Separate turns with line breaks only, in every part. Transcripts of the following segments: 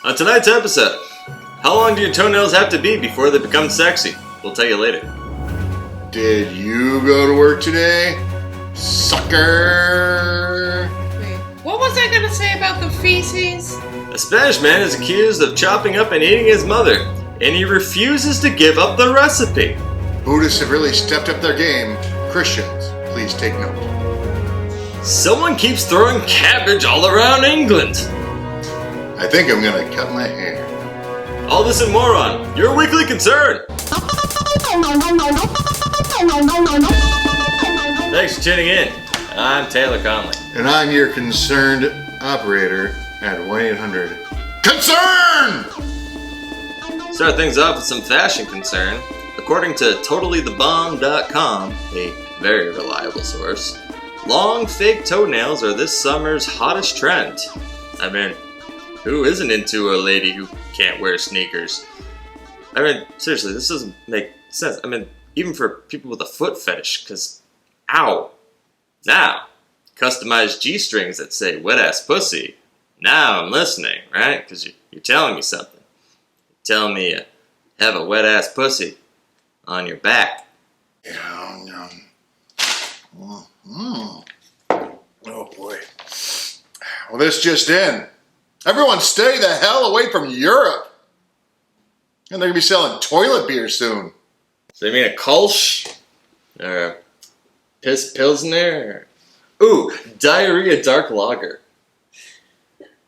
On tonight's episode, how long do your toenails have to be before they become sexy? We'll tell you later.
Did you go to work today, sucker?
Wait, what was I gonna say about the feces?
A Spanish man is accused of chopping up and eating his mother, and he refuses to give up the recipe.
Buddhists have really stepped up their game. Christians, please take note.
Someone keeps throwing cabbage all around England.
I think I'm gonna cut my hair.
All this and more on Your Weekly Concern. Thanks for tuning in. I'm Taylor Connelly.
And I'm your concerned operator at 1-800-CONCERN!
Start things off with some fashion concern. According to TotallyTheBomb.com, a very reliable source, long fake toenails are this summer's hottest trend. I mean, who isn't into a lady who can't wear sneakers? I mean, seriously, this doesn't make sense. I mean, even for people with a foot fetish, because, ow. Now, customized G-strings that say wet-ass pussy. Now I'm listening, right? Because you're telling me something. You're telling me you have a wet-ass pussy on your back.
Oh boy. Well, this just in. Everyone stay the hell away from Europe. And they're going to be selling toilet beer soon.
So you mean a Kolsch? Or a Piss Pilsner? Ooh, diarrhea dark lager.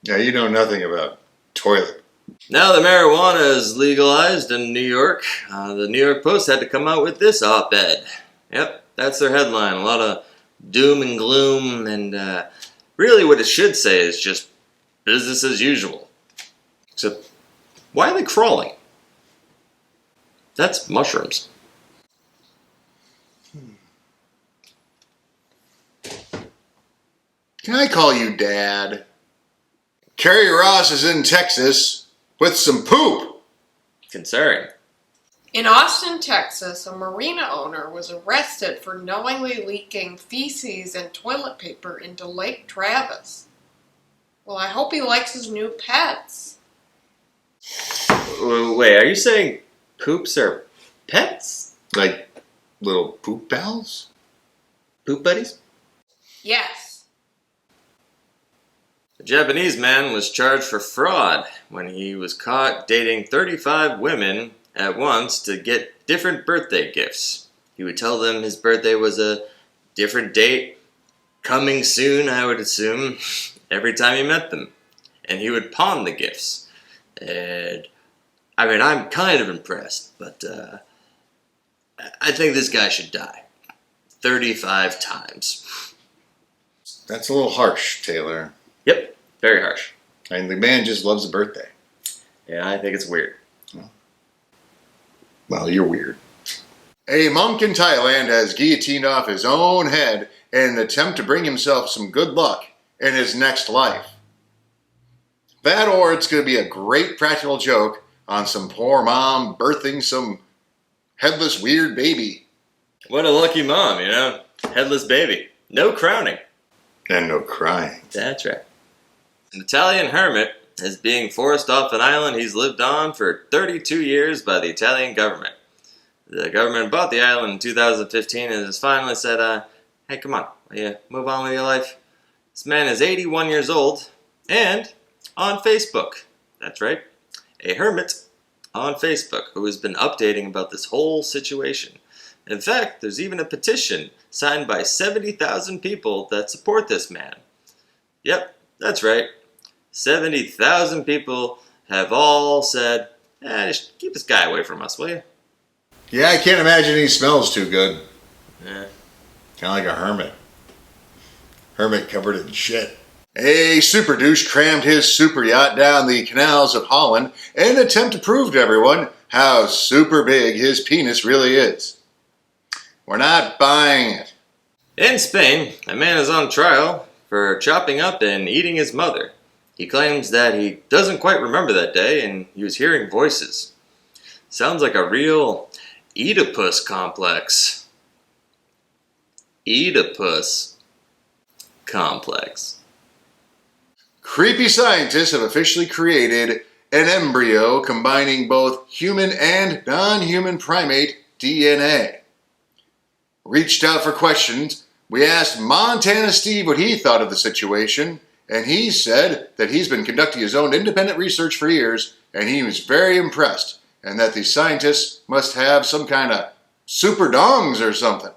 Yeah, you know nothing about toilet.
Now that marijuana is legalized in New York, the New York Post had to come out with this op-ed. Yep, that's their headline. A lot of doom and gloom, and really what it should say is just business as usual. Except, why are they crawling? That's mushrooms.
Can I call you Dad? Carrie Ross is in Texas with some poop.
Concern.
In Austin, Texas, a marina owner was arrested for knowingly leaking feces and toilet paper into Lake Travis. Well, I hope he likes his new pets.
Wait, are you saying poops are pets?
Like little poop pals?
Poop buddies?
Yes.
A Japanese man was charged for fraud when he was caught dating 35 women at once to get different birthday gifts. He would tell them his birthday was a different date, coming soon, I would assume, every time he met them. And he would pawn the gifts. And, I mean, I'm kind of impressed, but I think this guy should die. 35 times.
That's a little harsh, Taylor.
Yep, very harsh.
I mean, the man just loves a birthday.
Yeah, I think it's weird.
Well, you're weird. A monk in Thailand has guillotined off his own head in an attempt to bring himself some good luck in his next life. That or it's going to be a great practical joke on some poor mom birthing some headless weird baby.
What a lucky mom, you know? Headless baby. No crowning.
And no crying.
That's right. An Italian hermit is being forced off an island he's lived on for 32 years by the Italian government. The government bought the island in 2015 and has finally said, hey, come on, will you move on with your life? This man is 81 years old and on Facebook. That's right, a hermit on Facebook who has been updating about this whole situation. In fact, there's even a petition signed by 70,000 people that support this man. Yep, that's right. 70,000 people have all said, just keep this guy away from us, will you?
Yeah, I can't imagine he smells too good.
Yeah.
Kind of like a hermit. Hermit covered in shit. A super douche crammed his super yacht down the canals of Holland in an attempt to prove to everyone how super big his penis really is. We're not buying it.
In Spain, a man is on trial for chopping up and eating his mother. He claims that he doesn't quite remember that day and he was hearing voices. Sounds like a real Oedipus complex. Oedipus complex.
Creepy scientists have officially created an embryo combining both human and non-human primate DNA. Reached out for questions. We asked Montana Steve what he thought of the situation, and he said that he's been conducting his own independent research for years, and he was very impressed, and that the scientists must have some kind of super dongs or something.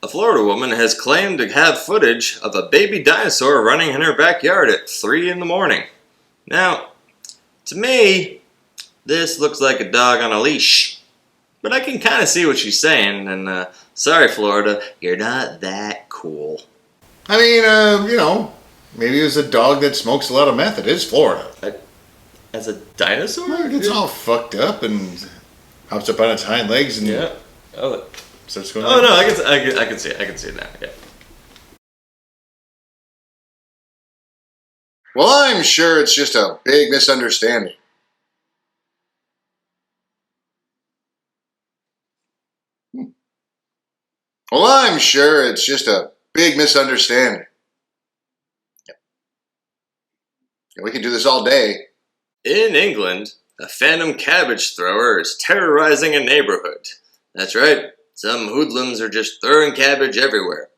A Florida woman has claimed to have footage of a baby dinosaur running in her backyard at 3 in the morning. Now, to me, this looks like a dog on a leash. But I can kind of see what she's saying, and sorry, Florida, you're not that cool.
I mean, maybe it was a dog that smokes a lot of meth. It is Florida.
As a dinosaur?
Well, it gets all fucked up and hops up on its hind legs and
Yeah. Oh,
starts going.
no, I can see it. I can see it now. Yeah.
Well, I'm sure it's just a big misunderstanding. Well, I'm sure it's just a big misunderstanding. We can do this all day.
In England, a phantom cabbage thrower is terrorizing a neighborhood. That's right, some hoodlums are just throwing cabbage everywhere.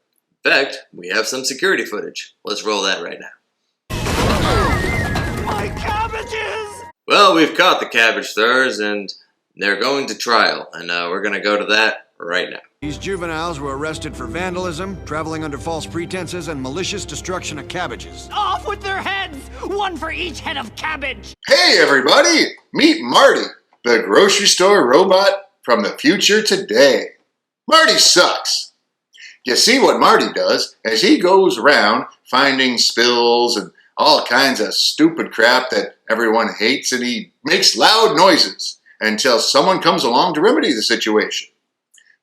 In fact, we have some security footage. Let's roll that right now.
My cabbages!
Well, we've caught the cabbage throwers and they're going to trial, and we're going to go to that right now.
These juveniles were arrested for vandalism, traveling under false pretenses, and malicious destruction of cabbages.
Off with their heads! One for each head of cabbage!
Hey, everybody! Meet Marty, the grocery store robot from the future today. Marty sucks. You see, what Marty does is he goes around finding spills and all kinds of stupid crap that everyone hates, and he makes loud noises until someone comes along to remedy the situation.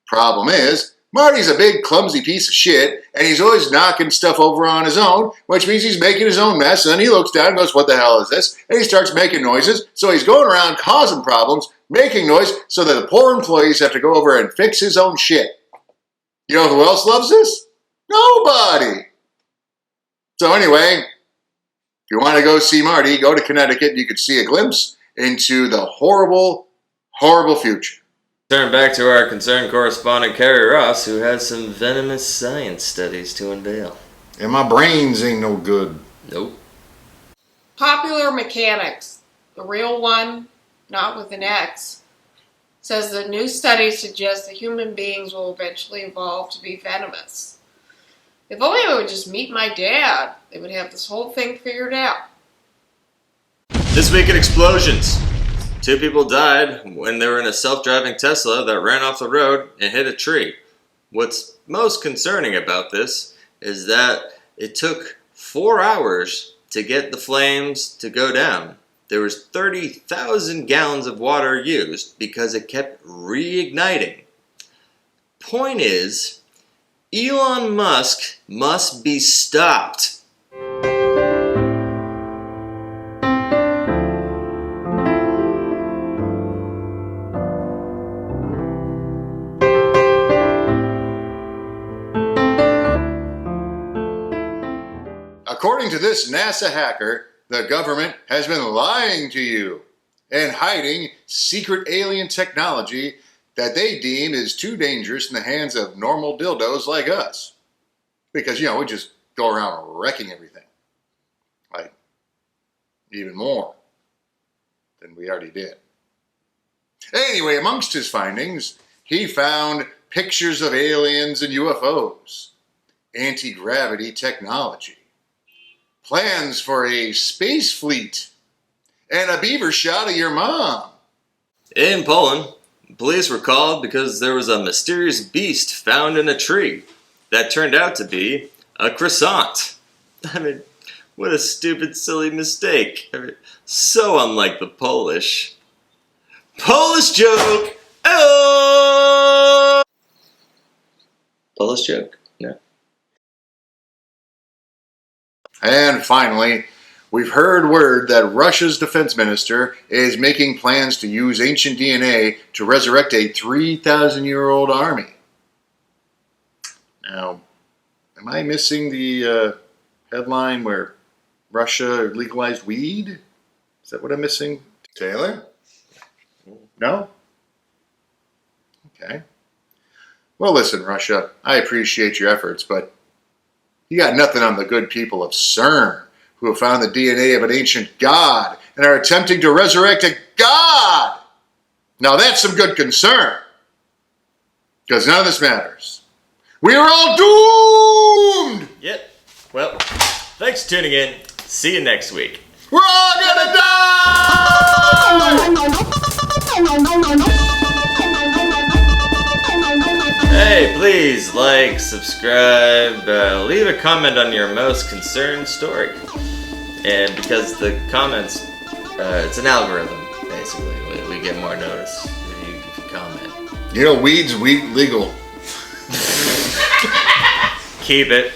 Problem is, Marty's a big clumsy piece of shit, and he's always knocking stuff over on his own, which means he's making his own mess, and then he looks down and goes, what the hell is this? And he starts making noises, so he's going around causing problems, making noise, so that the poor employees have to go over and fix his own shit. You know who else loves this? Nobody! So anyway, if you want to go see Marty, go to Connecticut, and you can see a glimpse into the horrible, horrible future.
Turn back to our concerned correspondent, Carrie Ross, who has some venomous science studies to unveil.
And my brains ain't no good.
Nope.
Popular Mechanics, the real one, not with an X, says that new studies suggest that human beings will eventually evolve to be venomous. If only I would just meet my dad, they would have this whole thing figured out.
This week in explosions. 2 people died when they were in a self-driving Tesla that ran off the road and hit a tree. What's most concerning about this is that it took 4 hours to get the flames to go down. There was 30,000 gallons of water used because it kept reigniting. Point is, Elon Musk must be stopped.
According to this NASA hacker, the government has been lying to you and hiding secret alien technology that they deem is too dangerous in the hands of normal dildos like us. Because, we just go around wrecking everything. Like, even more than we already did. Anyway, amongst his findings, he found pictures of aliens and UFOs, anti-gravity technology, plans for a space fleet, and a beaver shot of your mom.
In Poland, police were called because there was a mysterious beast found in a tree that turned out to be a croissant. I mean, what a stupid, silly mistake. I mean, so unlike the Polish. Polish joke! Oh! Polish joke? No.
And finally, we've heard word that Russia's defense minister is making plans to use ancient DNA to resurrect a 3,000-year-old army. Now, am I missing the headline where Russia legalized weed? Is that what I'm missing? Taylor? No? Okay. Well, listen, Russia, I appreciate your efforts, but you got nothing on the good people of CERN, who have found the DNA of an ancient god and are attempting to resurrect a god. Now that's some good concern, because none of this matters. We are all doomed!
Yep. Well, thanks for tuning in. See you next week.
We're all gonna die!
Hey, please like, subscribe, leave a comment on your most concerned story. And because the comments, it's an algorithm, basically. We get more notice if you comment.
You know, weed's legal.
Keep it.